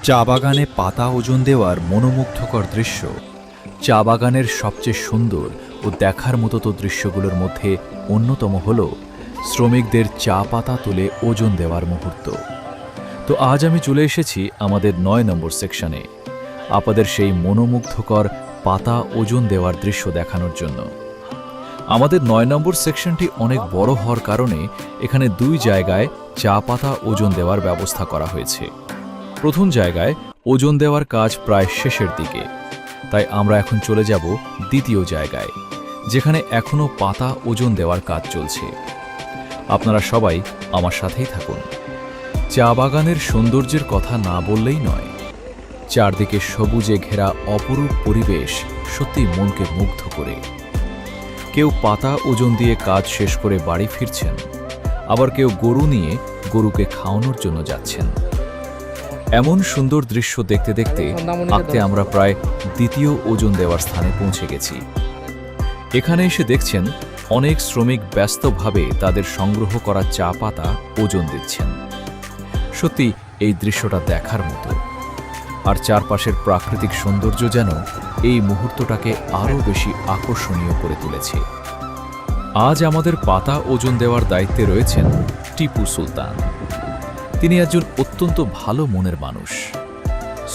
চা বাগানে পাতা ওজন দেওয়ার মনোমুগ্ধকর দৃশ্য। চা বাগানের সবচেয়ে সুন্দর ও দেখার মতো তো দৃশ্যগুলোর মধ্যে অন্যতম হল শ্রমিকদের চা পাতা তুলে ওজন দেওয়ার মুহূর্ত। তো আজ আমি চলে এসেছি আমাদের ৯ নম্বর সেকশনে আপনাদের সেই মনোমুগ্ধকর পাতা ওজন দেওয়ার দৃশ্য দেখানোর জন্য। আমাদের ৯ নম্বর সেকশনটি অনেক বড় হওয়ার কারণে এখানে ২ জায়গায় চা পাতা ওজন দেওয়ার ব্যবস্থা করা হয়েছে। প্রথম জায়গায় ওজন দেওয়ার কাজ প্রায় শেষের দিকে, তাই আমরা এখন চলে যাব দ্বিতীয় জায়গায়, যেখানে এখনও পাতা ওজন দেওয়ার কাজ চলছে। আপনারা সবাই আমার সাথেই থাকুন। চা বাগানের সৌন্দর্যের কথা না বললেই নয়। চারদিকে সবুজে ঘেরা অপরূপ পরিবেশ সত্যি মনকে মুগ্ধ করে। কেউ পাতা ওজন দিয়ে কাজ শেষ করে বাড়ি ফিরছেন, আবার কেউ গরু নিয়ে গরুকে খাওয়ানোর জন্য যাচ্ছেন। এমন সুন্দর দৃশ্য দেখতে দেখতে আঁকতে আমরা প্রায় দ্বিতীয় ওজন দেওয়ার স্থানে পৌঁছে গেছি। এখানে এসে দেখছেন অনেক শ্রমিক ব্যস্তভাবে তাদের সংগ্রহ করা চা পাতা ওজন দিচ্ছেন। সত্যি এই দৃশ্যটা দেখার মতো। আর চারপাশের প্রাকৃতিক সৌন্দর্য যেন এই মুহূর্তটাকে আরও বেশি আকর্ষণীয় করে তুলেছে। আজ আমাদের পাতা ওজন দেওয়ার দায়িত্বে রয়েছেন টিপু সুলতান। তিনি একজন অত্যন্ত ভালো মনের মানুষ।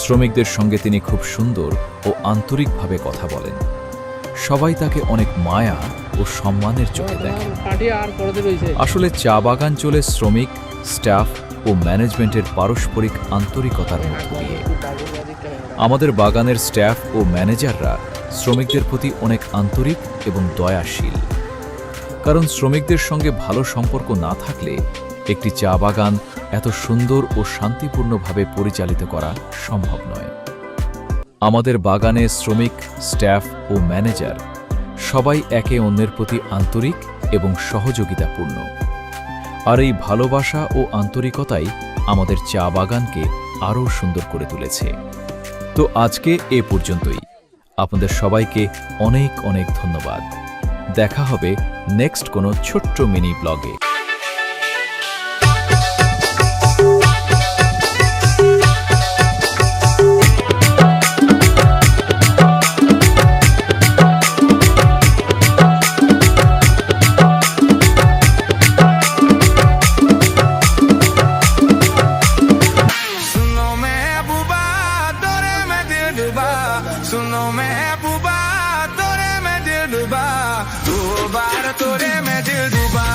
শ্রমিকদের সঙ্গে তিনি খুব সুন্দর ও আন্তরিকভাবে কথা বলেন। সবাই তাকে অনেক মায়া ও সম্মানের চোখে দেখেন। আসলে চা বাগান চলে শ্রমিক, স্টাফ ও ম্যানেজমেন্টের পারস্পরিক আন্তরিকতার মধ্য দিয়ে। আমাদের বাগানের স্টাফ ও ম্যানেজাররা শ্রমিকদের প্রতি অনেক আন্তরিক এবং দয়াশীল। কারণ শ্রমিকদের সঙ্গে ভালো সম্পর্ক না থাকলে একটি চা বাগান এত সুন্দর ও শান্তিপূর্ণভাবে পরিচালিত করা সম্ভব নয়। আমাদের বাগানে শ্রমিক, স্টাফ ও ম্যানেজার সবাই একে অন্যের প্রতি আন্তরিক এবং সহযোগিতাপূর্ণ। আর এই ভালোবাসা ও আন্তরিকতাই আমাদের চা বাগানকে আরও সুন্দর করে তুলেছে। তো আজকে এ পর্যন্তই। আপনাদের সবাইকে অনেক অনেক ধন্যবাদ। দেখা হবে নেক্সট কোনো ছোট্ট মিনি ব্লগে। सुनो महबूबा तोरे में दिल डूबा, तू बार तोरे में दिल डूबा।